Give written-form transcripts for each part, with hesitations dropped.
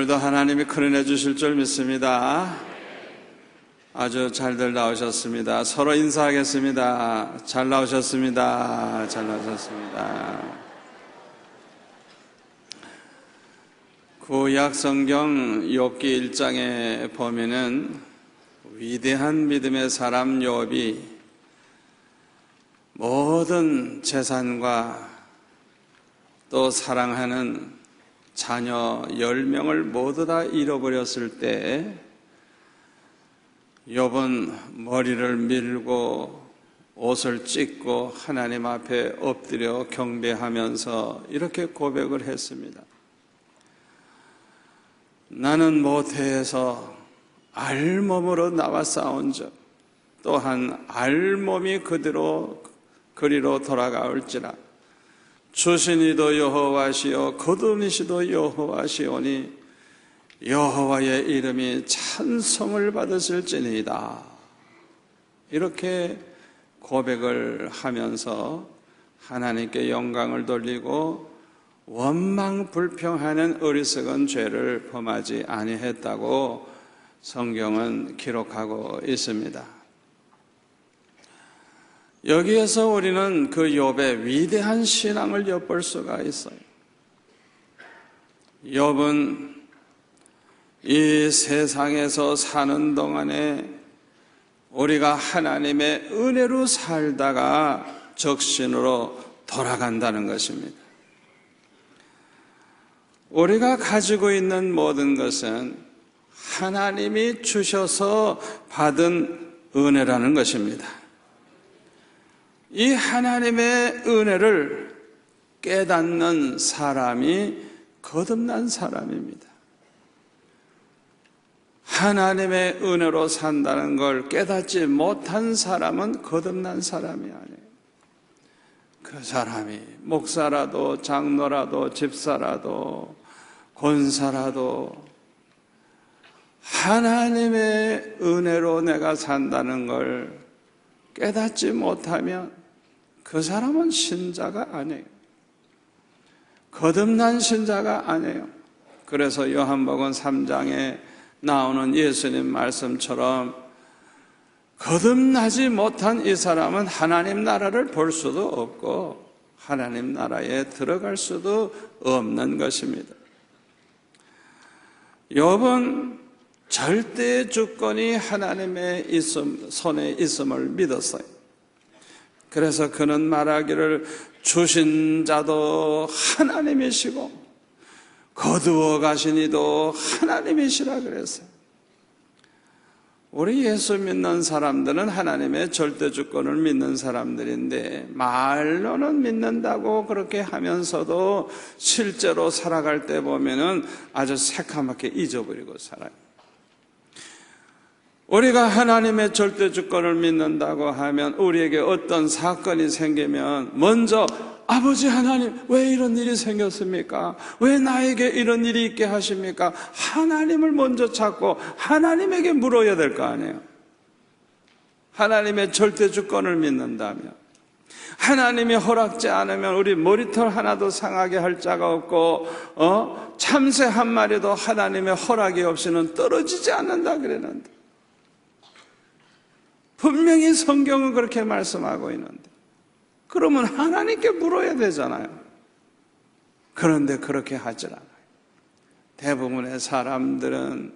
오늘도 하나님이 큰 은혜 주실 줄 믿습니다. 아주 잘들 나오셨습니다. 서로 인사하겠습니다. 잘 나오셨습니다. 잘 나오셨습니다. 구약 성경 욥기 1장에 보면은 위대한 믿음의 사람 욥이 모든 재산과 또 사랑하는 자녀 10명을 모두 다 잃어버렸을 때 욥은 머리를 밀고 옷을 찢고 하나님 앞에 엎드려 경배하면서 이렇게 고백을 했습니다. 나는 모태에서 알몸으로 나와 싸운 적 또한 알몸이 그리로 돌아가올지라 주신 이도 여호와시요 거두니시도 여호와시오니 여호와의 이름이 찬송을 받으실지니이다. 이렇게 고백을 하면서 하나님께 영광을 돌리고 원망 불평하는 어리석은 죄를 범하지 아니했다고 성경은 기록하고 있습니다. 여기에서 우리는 그 욥의 위대한 신앙을 엿볼 수가 있어요. 욥은 이 세상에서 사는 동안에 우리가 하나님의 은혜로 살다가 적신으로 돌아간다는 것입니다. 우리가 가지고 있는 모든 것은 하나님이 주셔서 받은 은혜라는 것입니다. 이 하나님의 은혜를 깨닫는 사람이 거듭난 사람입니다. 하나님의 은혜로 산다는 걸 깨닫지 못한 사람은 거듭난 사람이 아니에요. 그 사람이 목사라도 장로라도 집사라도 권사라도 하나님의 은혜로 내가 산다는 걸 깨닫지 못하면 그 사람은 신자가 아니에요. 거듭난 신자가 아니에요. 그래서 요한복음 3장에 나오는 예수님 말씀처럼 거듭나지 못한 이 사람은 하나님 나라를 볼 수도 없고 하나님 나라에 들어갈 수도 없는 것입니다. 욥은 절대 주권이 하나님의 손에 있음을 믿었어요. 그래서 그는 말하기를 주신 자도 하나님이시고 거두어 가신 이도 하나님이시라 그랬어요. 우리 예수 믿는 사람들은 하나님의 절대 주권을 믿는 사람들인데 말로는 믿는다고 그렇게 하면서도 실제로 살아갈 때 보면은 아주 새카맣게 잊어버리고 살아요. 우리가 하나님의 절대 주권을 믿는다고 하면 우리에게 어떤 사건이 생기면 먼저 아버지 하나님 왜 이런 일이 생겼습니까? 왜 나에게 이런 일이 있게 하십니까? 하나님을 먼저 찾고 하나님에게 물어야 될 거 아니에요. 하나님의 절대 주권을 믿는다면 하나님이 허락지 않으면 우리 머리털 하나도 상하게 할 자가 없고 참새 한 마리도 하나님의 허락이 없이는 떨어지지 않는다 그랬는데 분명히 성경은 그렇게 말씀하고 있는데 그러면 하나님께 물어야 되잖아요. 그런데 그렇게 하질 않아요. 대부분의 사람들은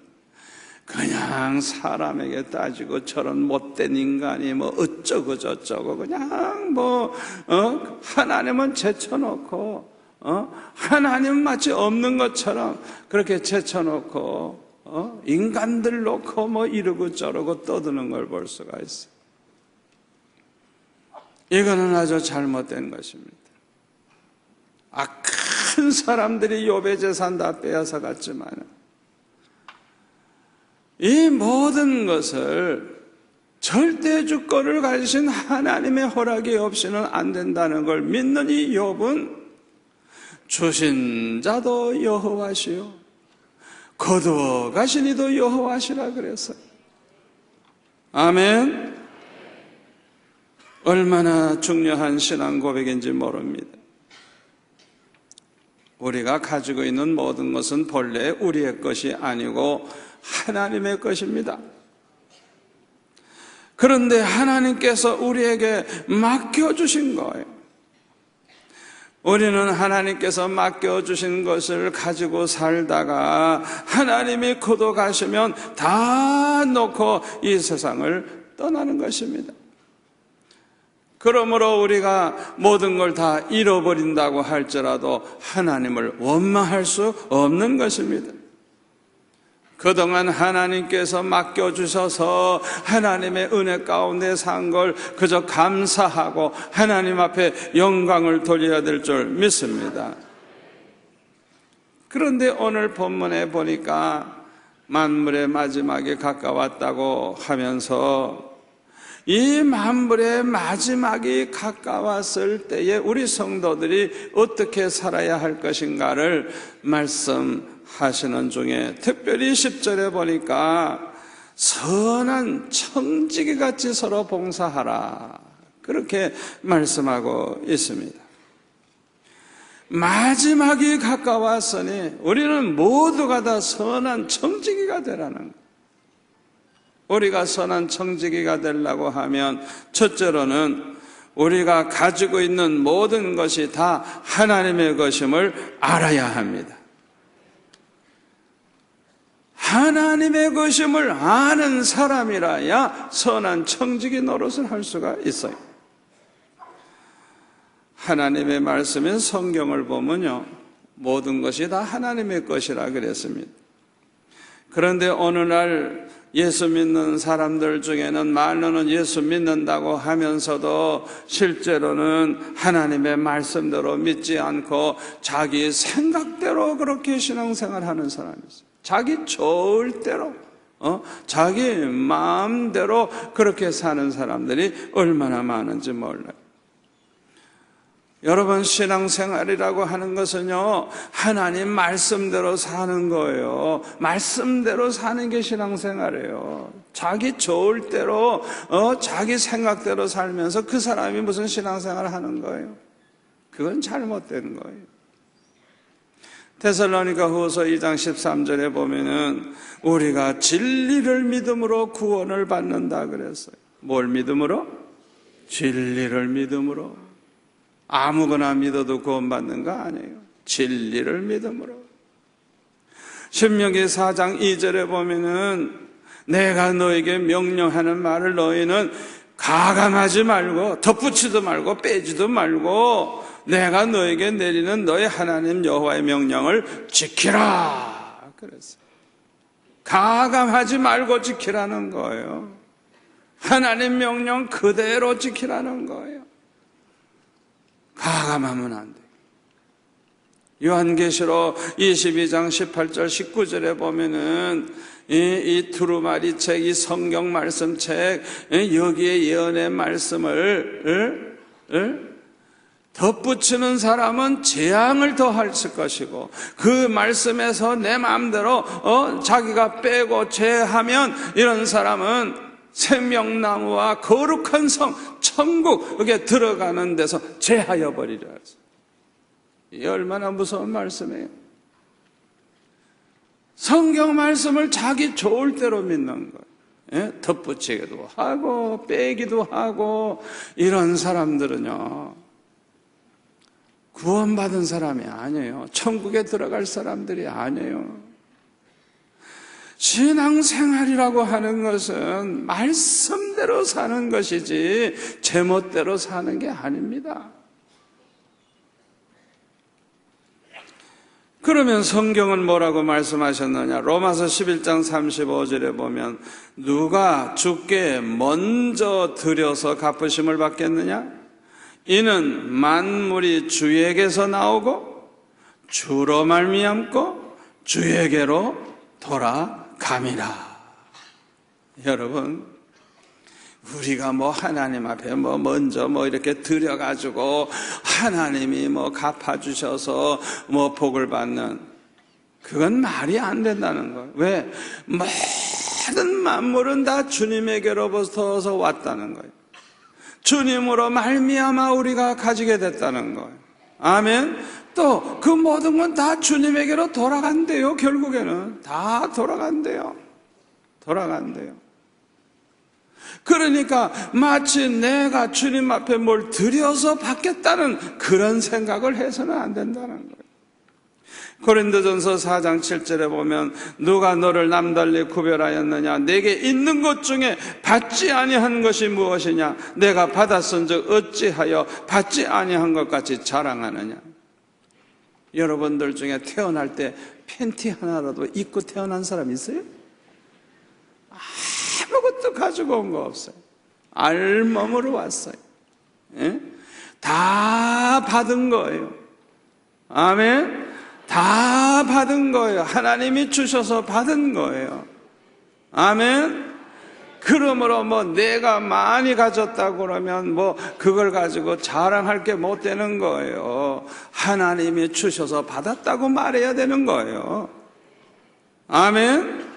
그냥 사람에게 따지고 저런 못된 인간이 뭐 어쩌고 저쩌고 그냥 하나님은 제쳐놓고 하나님은 마치 없는 것처럼 그렇게 제쳐놓고 인간들 놓고 뭐 이러고 저러고 떠드는 걸 볼 수가 있어요. 이거는 아주 잘못된 것입니다. 큰 사람들이 욥의 재산 다 빼앗아 갔지만 이 모든 것을 절대 주권을 가지신 하나님의 허락이 없이는 안 된다는 걸 믿는 이 욥은 주신 자도 여호와시요 거두어 가신 이도 여호와시라 그랬어요. 아멘. 얼마나 중요한 신앙 고백인지 모릅니다. 우리가 가지고 있는 모든 것은 본래 우리의 것이 아니고 하나님의 것입니다. 그런데 하나님께서 우리에게 맡겨주신 거예요. 우리는 하나님께서 맡겨주신 것을 가지고 살다가 하나님이 거둬가시면 다 놓고 이 세상을 떠나는 것입니다. 그러므로 우리가 모든 걸 다 잃어버린다고 할지라도 하나님을 원망할 수 없는 것입니다. 그동안 하나님께서 맡겨주셔서 하나님의 은혜 가운데 산 걸 그저 감사하고 하나님 앞에 영광을 돌려야 될 줄 믿습니다. 그런데 오늘 본문에 보니까 만물의 마지막에 가까웠다고 하면서 이 만물의 마지막이 가까웠을 때에 우리 성도들이 어떻게 살아야 할 것인가를 말씀하시는 중에 특별히 10절에 보니까 선한 청지기 같이 서로 봉사하라, 그렇게 말씀하고 있습니다. 마지막이 가까웠으니 우리는 모두가 다 선한 청지기가 되라는 거예요. 우리가 선한 청지기가 되려고 하면 첫째로는 우리가 가지고 있는 모든 것이 다 하나님의 것임을 알아야 합니다. 하나님의 것임을 아는 사람이라야 선한 청지기 노릇을 할 수가 있어요. 하나님의 말씀인 성경을 보면요, 모든 것이 다 하나님의 것이라 그랬습니다. 그런데 어느 날 예수 믿는 사람들 중에는 말로는 예수 믿는다고 하면서도 실제로는 하나님의 말씀대로 믿지 않고 자기 생각대로 그렇게 신앙생활하는 사람이 있어요. 자기 좋을 대로, 자기 마음대로 그렇게 사는 사람들이 얼마나 많은지 몰라요. 여러분, 신앙생활이라고 하는 것은요, 하나님 말씀대로 사는 거예요. 말씀대로 사는 게 신앙생활이에요. 자기 좋을 대로, 자기 생각대로 살면서 그 사람이 무슨 신앙생활을 하는 거예요? 그건 잘못된 거예요. 데살로니가 후서 2장 13절에 보면은 우리가 진리를 믿음으로 구원을 받는다 그랬어요. 뭘 믿음으로? 진리를 믿음으로. 아무거나 믿어도 구원받는 거 아니에요. 진리를 믿음으로. 신명기 4장 2절에 보면은 내가 너에게 명령하는 말을 너희는 가감하지 말고 덧붙이도 말고 빼지도 말고 내가 너에게 내리는 너의 하나님 여호와의 명령을 지키라 그랬어요. 가감하지 말고 지키라는 거예요. 하나님 명령 그대로 지키라는 거예요. 가감하면 안 돼요. 요한계시록 22장 18절 19절에 보면은 이 두루마리 책, 이 성경 말씀 책, 여기에 예언의 말씀을 덧붙이는 사람은 재앙을 더할 것이고 그 말씀에서 내 마음대로 자기가 빼고 제하면 이런 사람은 생명나무와 거룩한 성 천국에 들어가는 데서 제하여 버리라. 이게 얼마나 무서운 말씀이에요. 성경 말씀을 자기 좋을 대로 믿는 거예요. 덧붙이기도 하고 빼기도 하고 이런 사람들은요, 구원받은 사람이 아니에요. 천국에 들어갈 사람들이 아니에요. 신앙생활이라고 하는 것은 말씀대로 사는 것이지 제멋대로 사는 게 아닙니다. 그러면 성경은 뭐라고 말씀하셨느냐? 로마서 11장 35절에 보면 누가 주께 먼저 드려서 갚으심을 받겠느냐? 이는 만물이 주에게서 나오고 주로 말미암고 주에게로 돌아감이라. 여러분, 우리가 하나님 앞에 먼저 이렇게 드려가지고 하나님이 갚아주셔서 복을 받는, 그건 말이 안 된다는 거예요. 왜? 모든 만물은 다 주님에게로부터 왔다는 거예요. 주님으로 말미암아 우리가 가지게 됐다는 거예요. 아멘. 또 그 모든 건 다 주님에게로 돌아간대요. 결국에는 다 돌아간대요. 그러니까 마치 내가 주님 앞에 뭘 드려서 받겠다는 그런 생각을 해서는 안 된다는 거예요. 고린도전서 4장 7절에 보면 누가 너를 남달리 구별하였느냐, 내게 있는 것 중에 받지 아니한 것이 무엇이냐, 내가 받았은즉 어찌하여 받지 아니한 것 같이 자랑하느냐. 여러분들 중에 태어날 때 팬티 하나라도 입고 태어난 사람 있어요? 아무것도 가지고 온 거 없어요. 알몸으로 왔어요. 예? 다 받은 거예요. 아멘. 다 받은 거예요. 하나님이 주셔서 받은 거예요. 아멘. 그러므로 내가 많이 가졌다고 그러면 그걸 가지고 자랑할 게 못 되는 거예요. 하나님이 주셔서 받았다고 말해야 되는 거예요. 아멘.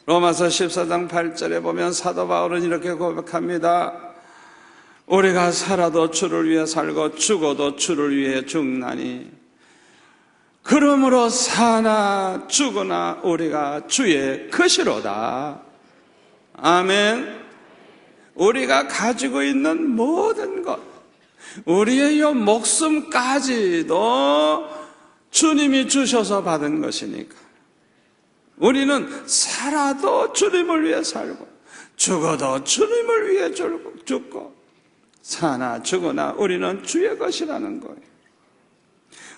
로마서 14장 8절에 보면 사도 바울은 이렇게 고백합니다. 우리가 살아도 주를 위해 살고 죽어도 주를 위해 죽나니 그러므로 사나 죽으나 우리가 주의 것이로다. 아멘. 우리가 가지고 있는 모든 것, 우리의 이 목숨까지도 주님이 주셔서 받은 것이니까 우리는 살아도 주님을 위해 살고 죽어도 주님을 위해 죽고 사나 죽으나 우리는 주의 것이라는 거예요.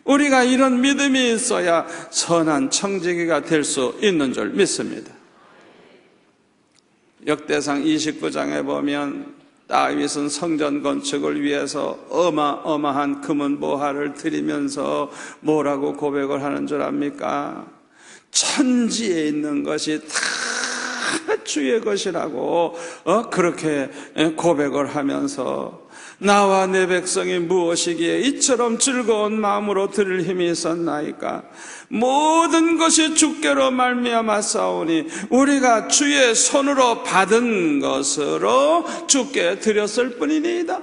우리가 이런 믿음이 있어야 선한 청지기가 될 수 있는 줄 믿습니다. 역대상 29장에 보면 다윗은 성전 건축을 위해서 어마어마한 금은 보화를 드리면서 뭐라고 고백을 하는 줄 압니까? 천지에 있는 것이 다 주의 것이라고 그렇게 고백을 하면서 나와 내 백성이 무엇이기에 이처럼 즐거운 마음으로 드릴 힘이 있었나이까? 모든 것이 주께로 말미암아 싸우니 우리가 주의 손으로 받은 것으로 주께 드렸을 뿐이니이다.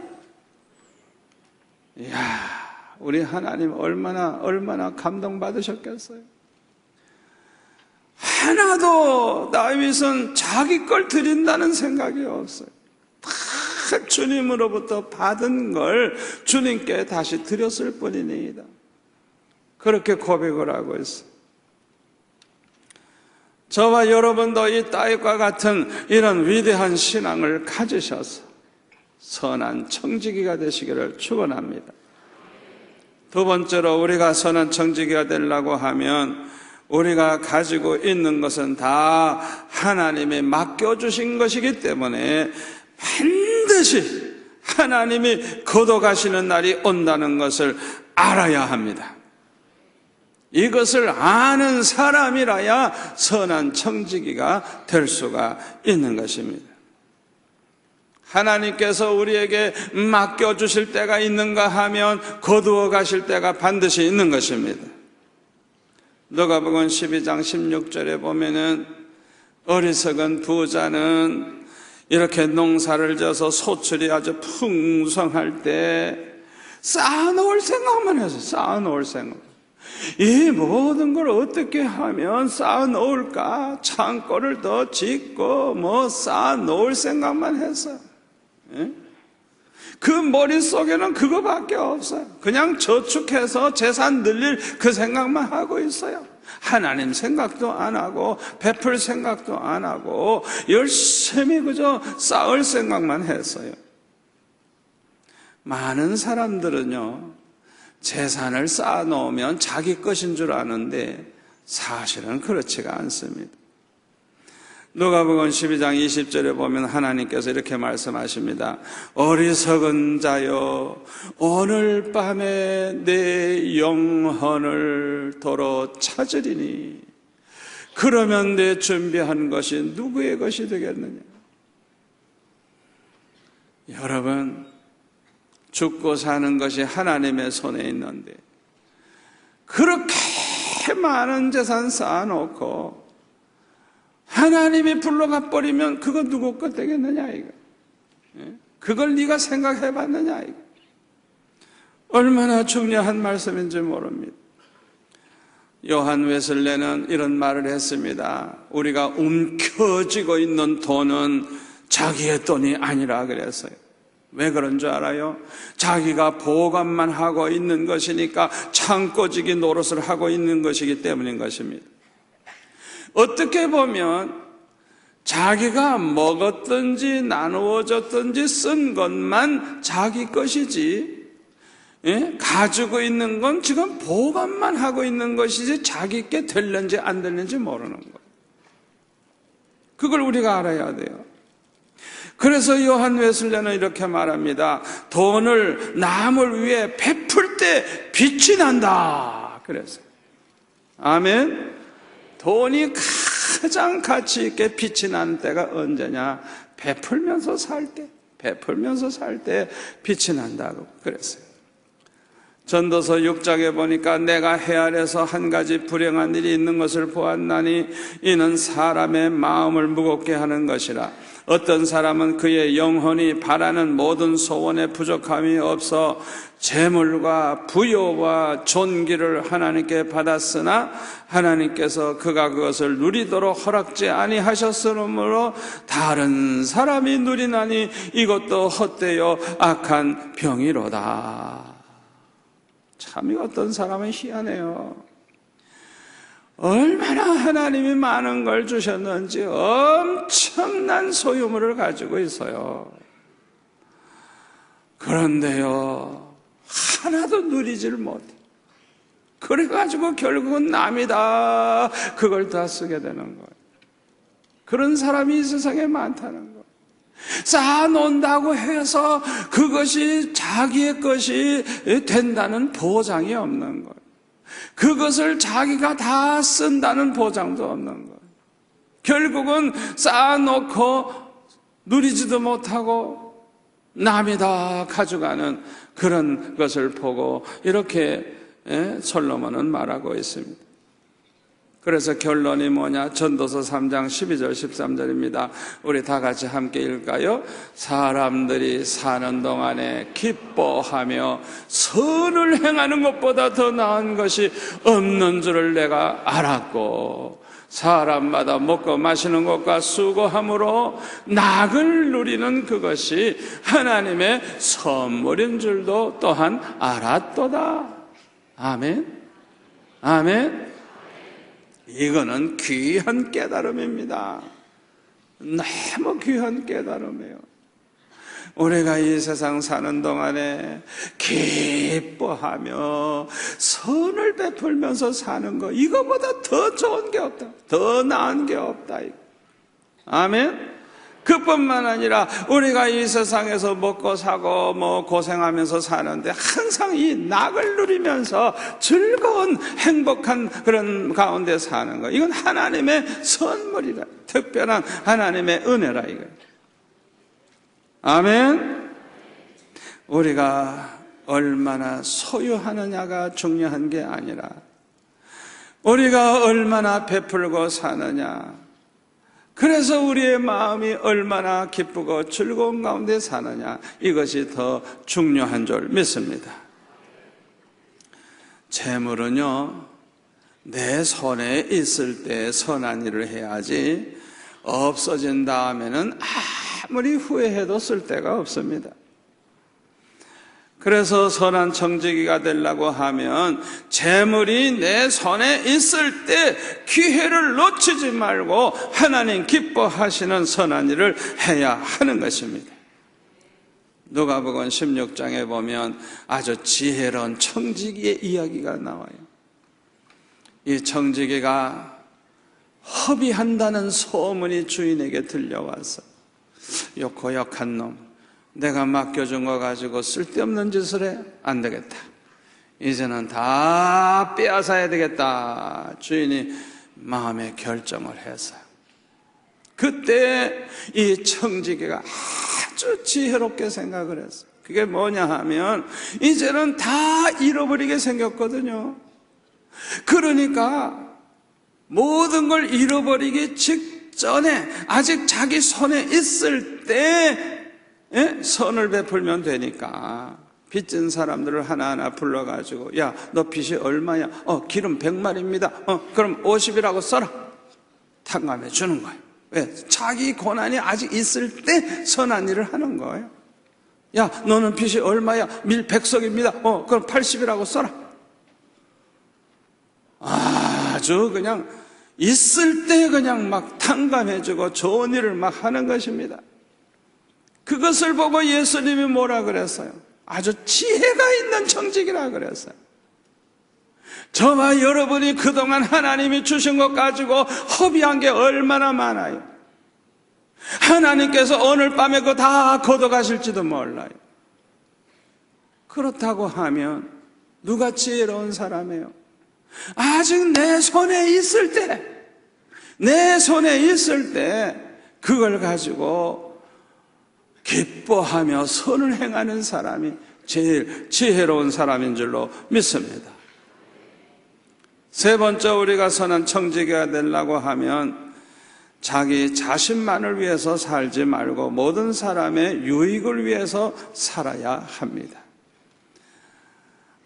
이야, 우리 하나님 얼마나 감동받으셨겠어요. 하나도 다윗은 자기 걸 드린다는 생각이 없어요. 다 주님으로부터 받은 걸 주님께 다시 드렸을 뿐이니이다. 그렇게 고백을 하고 있어요. 저와 여러분도 이 다윗과 같은 이런 위대한 신앙을 가지셔서 선한 청지기가 되시기를 축원합니다. 두 번째로 우리가 선한 청지기가 되려고 하면 우리가 가지고 있는 것은 다 하나님이 맡겨주신 것이기 때문에 반드시 하나님이 거둬가시는 날이 온다는 것을 알아야 합니다. 이것을 아는 사람이라야 선한 청지기가 될 수가 있는 것입니다. 하나님께서 우리에게 맡겨주실 때가 있는가 하면 거두어 가실 때가 반드시 있는 것입니다. 누가복음 12장 16절에 보면은 어리석은 부자는 이렇게 농사를 져서 소출이 아주 풍성할 때 쌓아놓을 생각만 해서 쌓아놓을 생각. 이 모든 걸 어떻게 하면 쌓아놓을까? 창고를 더 짓고 쌓아놓을 생각만 했어요. 그 머릿속에는 그거밖에 없어요. 그냥 저축해서 재산 늘릴 그 생각만 하고 있어요. 하나님 생각도 안 하고 베풀 생각도 안 하고 열심히 그저 쌓을 생각만 했어요. 많은 사람들은요, 재산을 쌓아놓으면 자기 것인 줄 아는데 사실은 그렇지가 않습니다. 누가복음 12장 20절에 보면 하나님께서 이렇게 말씀하십니다. 어리석은 자여, 오늘 밤에 내 영혼을 도로 찾으리니 그러면 내 준비한 것이 누구의 것이 되겠느냐? 여러분, 죽고 사는 것이 하나님의 손에 있는데 그렇게 많은 재산 쌓아놓고 하나님이 불러가 버리면 그거 누구 것 되겠느냐 이거. 그걸 네가 생각해 봤느냐 이거. 얼마나 중요한 말씀인지 모릅니다. 요한 웨슬레는 이런 말을 했습니다. 우리가 움켜쥐고 있는 돈은 자기의 돈이 아니라 그랬어요. 왜 그런 줄 알아요? 자기가 보관만 하고 있는 것이니까 창고지기 노릇을 하고 있는 것이기 때문인 것입니다. 어떻게 보면 자기가 먹었든지 나누어졌든지 쓴 것만 자기 것이지, 가지고 있는 건 지금 보관만 하고 있는 것이지 자기께 될는지 안 될는지 모르는 거예요. 그걸 우리가 알아야 돼요. 그래서 요한 웨슬레는 이렇게 말합니다. 돈을 남을 위해 베풀 때 빛이 난다 그랬어요. 아멘. 돈이 가장 가치 있게 빛이 나는 때가 언제냐? 베풀면서 살 때, 베풀면서 살 때 빛이 난다고 그랬어요. 전도서 6장에 보니까 내가 해 아래서 한 가지 불행한 일이 있는 것을 보았나니 이는 사람의 마음을 무겁게 하는 것이라. 어떤 사람은 그의 영혼이 바라는 모든 소원에 부족함이 없어 재물과 부요와 존귀를 하나님께 받았으나 하나님께서 그가 그것을 누리도록 허락지 아니하셨으므로 다른 사람이 누리나니 이것도 헛되어 악한 병이로다. 참, 어떤 사람은 희한해요. 얼마나 하나님이 많은 걸 주셨는지 엄청난 소유물을 가지고 있어요. 그런데요, 하나도 누리질 못해. 그래가지고 결국은 남이다, 그걸 다 쓰게 되는 거예요. 그런 사람이 이 세상에 많다는 거예요. 쌓아놓는다고 해서 그것이 자기의 것이 된다는 보장이 없는 거예요. 그것을 자기가 다 쓴다는 보장도 없는 거예요. 결국은 쌓아놓고 누리지도 못하고 남이 다 가져가는 그런 것을 보고 이렇게 솔로몬은 말하고 있습니다. 그래서 결론이 뭐냐? 전도서 3장 12절 13절입니다. 우리 다 같이 함께 읽을까요? 사람들이 사는 동안에 기뻐하며 선을 행하는 것보다 더 나은 것이 없는 줄을 내가 알았고 사람마다 먹고 마시는 것과 수고함으로 낙을 누리는 그것이 하나님의 선물인 줄도 또한 알았도다. 아멘. 아멘. 이거는 귀한 깨달음입니다. 너무 귀한 깨달음이에요. 우리가 이 세상 사는 동안에 기뻐하며 선을 베풀면서 사는 거, 이거보다 더 좋은 게 없다, 더 나은 게 없다. 아멘. 그뿐만 아니라 우리가 이 세상에서 먹고 사고 고생하면서 사는데 항상 이 낙을 누리면서 즐거운 행복한 그런 가운데 사는 거, 이건 하나님의 선물이라, 특별한 하나님의 은혜라 이거예요. 아멘. 우리가 얼마나 소유하느냐가 중요한 게 아니라 우리가 얼마나 베풀고 사느냐, 그래서 우리의 마음이 얼마나 기쁘고 즐거운 가운데 사느냐, 이것이 더 중요한 줄 믿습니다. 재물은요, 내 손에 있을 때 선한 일을 해야지 없어진 다음에는 아무리 후회해도 쓸데가 없습니다. 그래서 선한 청지기가 되려고 하면 재물이 내 손에 있을 때 기회를 놓치지 말고 하나님 기뻐하시는 선한 일을 해야 하는 것입니다. 누가복음 16장에 보면 아주 지혜로운 청지기의 이야기가 나와요. 이 청지기가 허비한다는 소문이 주인에게 들려와서 요 고역한 놈, 내가 맡겨준 거 가지고 쓸데없는 짓을 해? 안 되겠다. 이제는 다 빼앗아야 되겠다. 주인이 마음의 결정을 했어요. 그때 이 청지기가 아주 지혜롭게 생각을 했어요. 그게 뭐냐 하면 이제는 다 잃어버리게 생겼거든요. 그러니까 모든 걸 잃어버리기 직전에 아직 자기 손에 있을 때 선을 베풀면 되니까 빚진 사람들을 하나하나 불러가지고, 야, 너 빚이 얼마야? 기름 100마리입니다. 그럼 50이라고 써라. 탕감해 주는 거예요. 왜? 자기 고난이 아직 있을 때 선한 일을 하는 거예요. 야, 너는 빚이 얼마야? 밀 100석입니다. 그럼 80이라고 써라. 아주 그냥 있을 때 그냥 막 탕감해주고 좋은 일을 막 하는 것입니다. 그것을 보고 예수님이 뭐라 그랬어요? 아주 지혜가 있는 청직이라 그랬어요. 저와 여러분이 그동안 하나님이 주신 것 가지고 허비한 게 얼마나 많아요. 하나님께서 오늘 밤에 그거 다 걷어가실지도 몰라요. 그렇다고 하면 누가 지혜로운 사람이에요? 아직 내 손에 있을 때 그걸 가지고 기뻐하며 선을 행하는 사람이 제일 지혜로운 사람인 줄로 믿습니다. 세 번째, 우리가 선한 청지기가 되려고 하면 자기 자신만을 위해서 살지 말고 모든 사람의 유익을 위해서 살아야 합니다.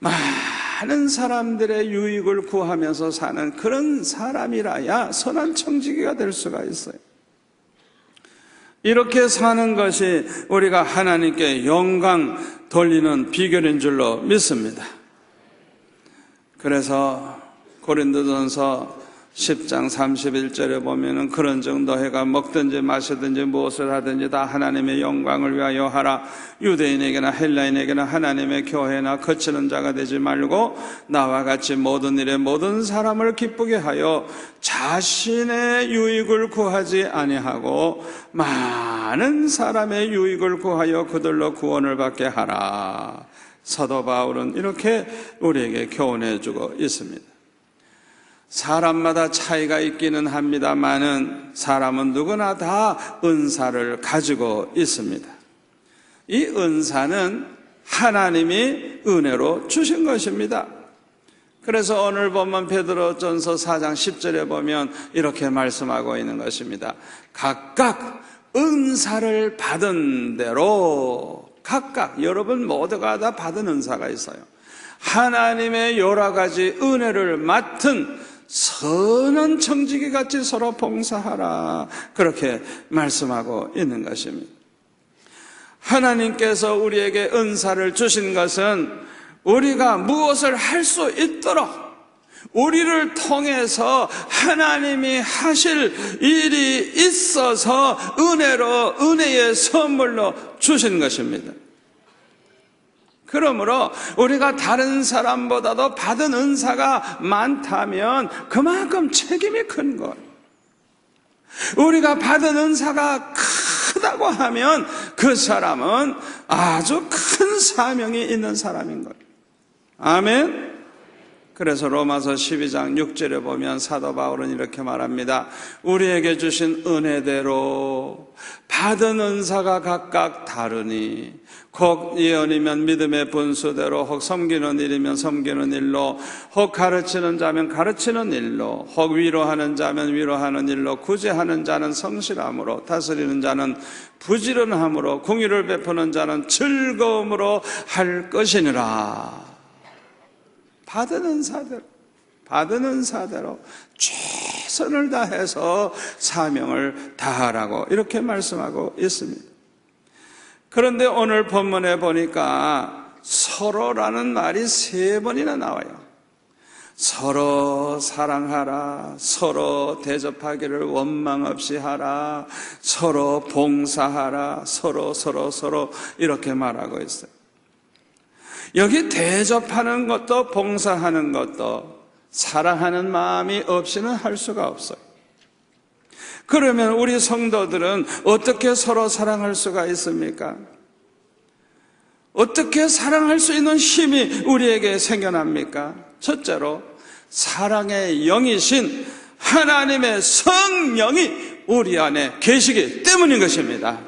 많은 사람들의 유익을 구하면서 사는 그런 사람이라야 선한 청지기가 될 수가 있어요. 이렇게 사는 것이 우리가 하나님께 영광 돌리는 비결인 줄로 믿습니다. 그래서 고린도전서 10장 31절에 보면은 그런즉 너희가 먹든지 마시든지 무엇을 하든지 다 하나님의 영광을 위하여 하라. 유대인에게나 헬라인에게나 하나님의 교회나 거치는 자가 되지 말고 나와 같이 모든 일에 모든 사람을 기쁘게 하여 자신의 유익을 구하지 아니하고 많은 사람의 유익을 구하여 그들로 구원을 받게 하라. 사도 바울은 이렇게 우리에게 교훈해 주고 있습니다. 사람마다 차이가 있기는 합니다만은 사람은 누구나 다 은사를 가지고 있습니다. 이 은사는 하나님이 은혜로 주신 것입니다. 그래서 오늘 보면 베드로전서 4장 10절에 보면 이렇게 말씀하고 있는 것입니다. 각각 은사를 받은 대로, 각각 여러분 모두가 다 받은 은사가 있어요. 하나님의 여러 가지 은혜를 맡은 선한 청지기 같이 서로 봉사하라, 그렇게 말씀하고 있는 것입니다. 하나님께서 우리에게 은사를 주신 것은 우리가 무엇을 할 수 있도록 우리를 통해서 하나님이 하실 일이 있어서 은혜의 선물로 주신 것입니다. 그러므로 우리가 다른 사람보다도 받은 은사가 많다면 그만큼 책임이 큰 것. 우리가 받은 은사가 크다고 하면 그 사람은 아주 큰 사명이 있는 사람인 것. 아멘. 그래서 로마서 12장 6절에 보면 사도 바울은 이렇게 말합니다. 우리에게 주신 은혜대로 받은 은사가 각각 다르니 혹 예언이면 믿음의 분수대로, 혹 섬기는 일이면 섬기는 일로, 혹 가르치는 자면 가르치는 일로, 혹 위로하는 자면 위로하는 일로, 구제하는 자는 성실함으로, 다스리는 자는 부지런함으로, 공의를 베푸는 자는 즐거움으로 할 것이니라. 받은 은사대로 최선을 다해서 사명을 다하라고 이렇게 말씀하고 있습니다. 그런데 오늘 본문에 보니까 서로라는 말이 3번이나 나와요. 서로 사랑하라, 서로 대접하기를 원망 없이 하라, 서로 봉사하라, 서로 이렇게 말하고 있어요. 여기 대접하는 것도 봉사하는 것도 사랑하는 마음이 없이는 할 수가 없어요. 그러면 우리 성도들은 어떻게 서로 사랑할 수가 있습니까? 어떻게 사랑할 수 있는 힘이 우리에게 생겨납니까? 첫째로 사랑의 영이신 하나님의 성령이 우리 안에 계시기 때문인 것입니다.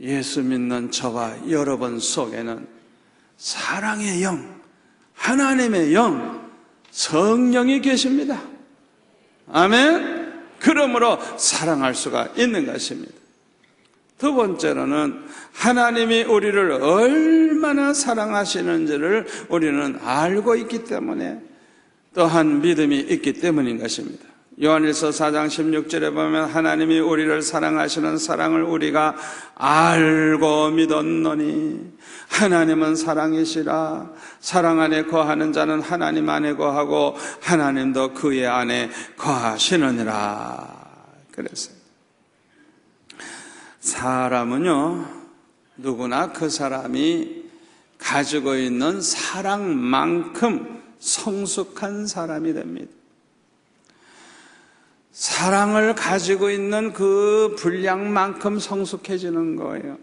예수 믿는 저와 여러분 속에는 사랑의 영, 하나님의 영, 성령이 계십니다. 아멘. 그러므로 사랑할 수가 있는 것입니다. 두 번째로는 하나님이 우리를 얼마나 사랑하시는지를 우리는 알고 있기 때문에 또한 믿음이 있기 때문인 것입니다. 요한일서 4장 16절에 보면 하나님이 우리를 사랑하시는 사랑을 우리가 알고 믿었노니 하나님은 사랑이시라. 사랑 안에 거하는 자는 하나님 안에 거하고 하나님도 그의 안에 거하시느니라. 그랬어요. 사람은요, 누구나 그 사람이 가지고 있는 사랑만큼 성숙한 사람이 됩니다. 사랑을 가지고 있는 그 분량만큼 성숙해지는 거예요.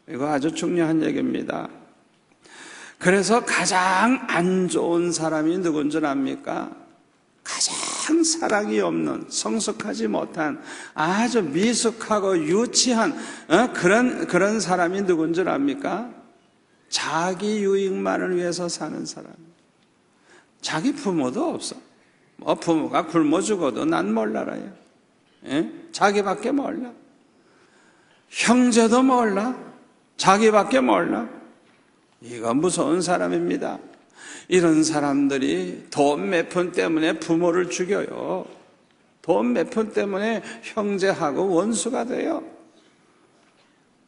이거 아주 중요한 얘기입니다. 그래서 가장 안 좋은 사람이 누군 줄 압니까? 가장 사랑이 없는, 성숙하지 못한, 아주 미숙하고 유치한 그런 사람이 누군 줄 압니까? 자기 유익만을 위해서 사는 사람. 자기 부모도 없어. 부모가 굶어 죽어도 난 몰라라요. 예? 자기밖에 몰라. 형제도 몰라. 자기밖에 몰라. 이거 무서운 사람입니다. 이런 사람들이 돈 몇 푼 때문에 부모를 죽여요. 돈 몇 푼 때문에 형제하고 원수가 돼요.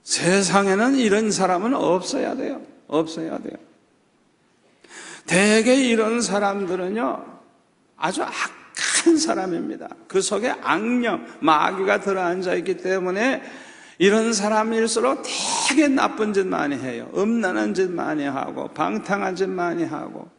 세상에는 이런 사람은 없어야 돼요. 없어야 돼요. 대개 이런 사람들은요, 아주 악한 사람입니다. 그 속에 악령, 마귀가 들어앉아 있기 때문에 이런 사람일수록 되게 나쁜 짓 많이 해요. 음란한 짓 많이 하고 방탕한 짓 많이 하고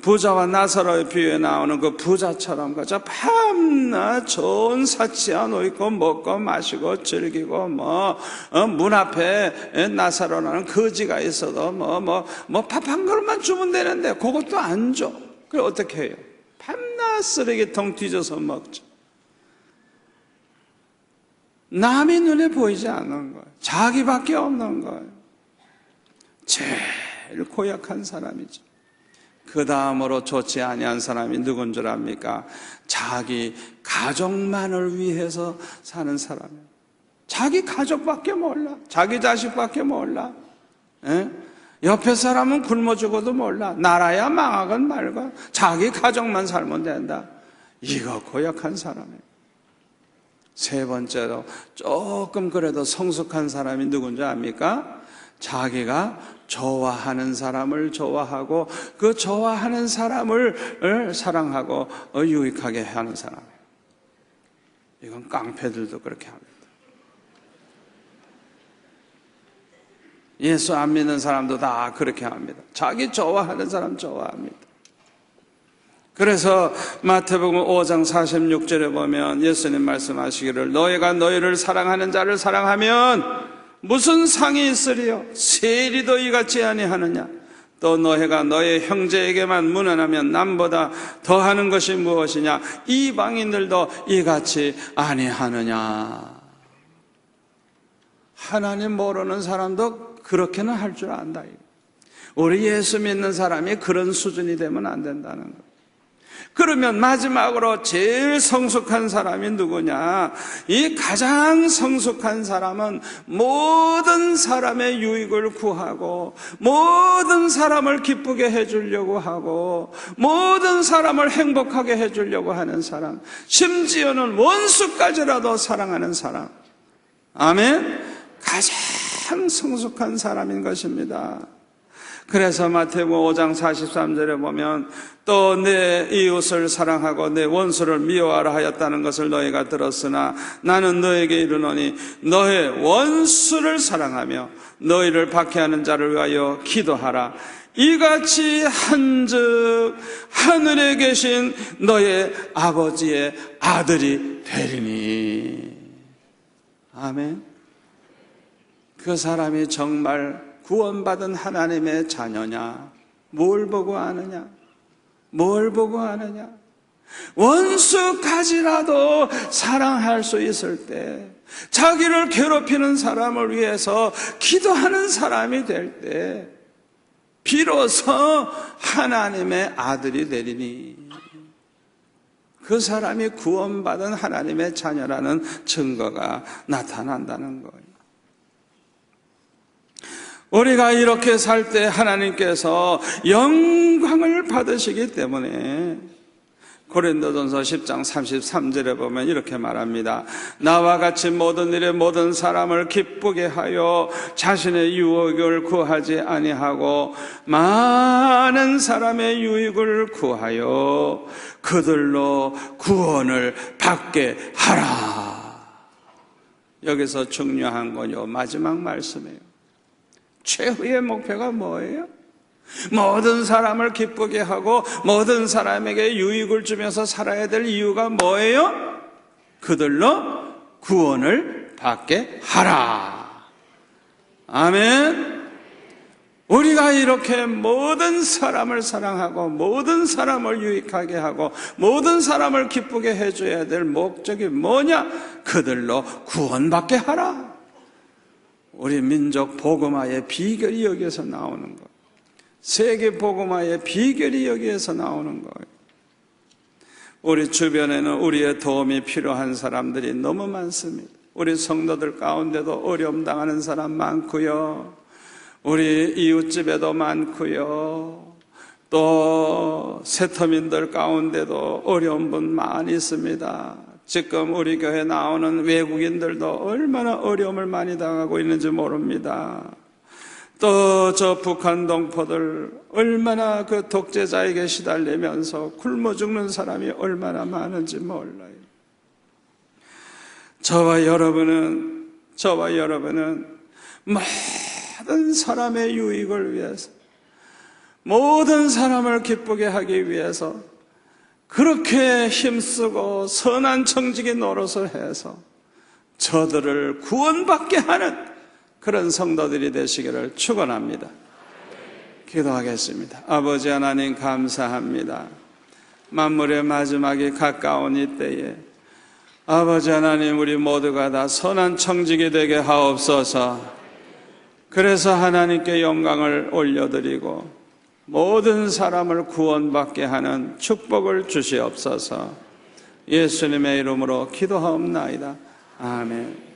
부자와 나사로의 비유에 나오는 그 부자처럼 그저 밤낮 좋은 사치야 놓고 먹고 마시고 즐기고 문 앞에 나사로라는 거지가 있어도 밥 한 그릇만 주면 되는데 그것도 안 줘. 그럼 어떻게 해요? 밤낮 쓰레기통 뒤져서 먹죠. 남이 눈에 보이지 않는 거예요. 자기밖에 없는 거예요. 제일 고약한 사람이죠. 그 다음으로 좋지 아니한 사람이 누군 줄 압니까? 자기 가족만을 위해서 사는 사람이에요. 자기 가족밖에 몰라. 자기 자식밖에 몰라. 에? 옆에 사람은 굶어 죽어도 몰라. 나라야 망하건 말건 자기 가족만 살면 된다. 이거 고약한 사람이에요. 세 번째로 조금 그래도 성숙한 사람이 누군지 압니까? 자기가 좋아하는 사람을 좋아하고 그 좋아하는 사람을 사랑하고 유익하게 하는 사람이에요. 이건 깡패들도 그렇게 합니다. 예수 안 믿는 사람도 다 그렇게 합니다. 자기 좋아하는 사람 좋아합니다. 그래서 마태복음 5장 46절에 보면 예수님 말씀하시기를 너희가 너희를 사랑하는 자를 사랑하면 무슨 상이 있으리요? 세리도 이같이 아니하느냐? 또 너희가 너희 형제에게만 문안하면 남보다 더하는 것이 무엇이냐? 이방인들도 이같이 아니하느냐? 하나님 모르는 사람도 그렇게는 할 줄 안다. 우리 예수 믿는 사람이 그런 수준이 되면 안 된다는 거예요. 그러면 마지막으로 제일 성숙한 사람이 누구냐? 이 가장 성숙한 사람은 모든 사람의 유익을 구하고 모든 사람을 기쁘게 해주려고 하고 모든 사람을 행복하게 해주려고 하는 사람, 심지어는 원수까지라도 사랑하는 사람. 아멘? 가장 성숙한 사람인 것입니다. 그래서 마태복음 5장 43절에 보면 또 내 이웃을 사랑하고 내 원수를 미워하라 하였다는 것을 너희가 들었으나 나는 너에게 이르노니 너의 원수를 사랑하며 너희를 박해하는 자를 위하여 기도하라. 이같이 한즉 하늘에 계신 너의 아버지의 아들이 되리니. 아멘. 그 사람이 정말 구원받은 하나님의 자녀냐? 뭘 보고 아느냐? 뭘 보고 아느냐? 원수까지라도 사랑할 수 있을 때, 자기를 괴롭히는 사람을 위해서 기도하는 사람이 될 때, 비로소 하나님의 아들이 되리니. 그 사람이 구원받은 하나님의 자녀라는 증거가 나타난다는 거예요. 우리가 이렇게 살 때 하나님께서 영광을 받으시기 때문에 고린도전서 10장 33절에 보면 이렇게 말합니다. 나와 같이 모든 일에 모든 사람을 기쁘게 하여 자신의 유익을 구하지 아니하고 많은 사람의 유익을 구하여 그들로 구원을 받게 하라. 여기서 중요한 건요, 마지막 말씀이에요. 최후의 목표가 뭐예요? 모든 사람을 기쁘게 하고 모든 사람에게 유익을 주면서 살아야 될 이유가 뭐예요? 그들로 구원을 받게 하라. 아멘. 우리가 이렇게 모든 사람을 사랑하고 모든 사람을 유익하게 하고 모든 사람을 기쁘게 해줘야 될 목적이 뭐냐? 그들로 구원받게 하라. 우리 민족 복음화의 비결이 여기에서 나오는 거예요. 세계 복음화의 비결이 여기에서 나오는 거예요. 우리 주변에는 우리의 도움이 필요한 사람들이 너무 많습니다. 우리 성도들 가운데도 어려움 당하는 사람 많고요. 우리 이웃집에도 많고요. 또 세터민들 가운데도 어려운 분 많이 있습니다. 지금 우리 교회 나오는 외국인들도 얼마나 어려움을 많이 당하고 있는지 모릅니다. 또 저 북한 동포들 얼마나 그 독재자에게 시달리면서 굶어 죽는 사람이 얼마나 많은지 몰라요. 저와 여러분은 모든 사람의 유익을 위해서, 모든 사람을 기쁘게 하기 위해서 그렇게 힘쓰고 선한 청지기 노릇을 해서 저들을 구원받게 하는 그런 성도들이 되시기를 축원합니다. 기도하겠습니다. 아버지 하나님 감사합니다. 만물의 마지막이 가까운 이때에 아버지 하나님, 우리 모두가 다 선한 청지기 되게 하옵소서. 그래서 하나님께 영광을 올려드리고 모든 사람을 구원받게 하는 축복을 주시옵소서. 예수님의 이름으로 기도하옵나이다. 아멘.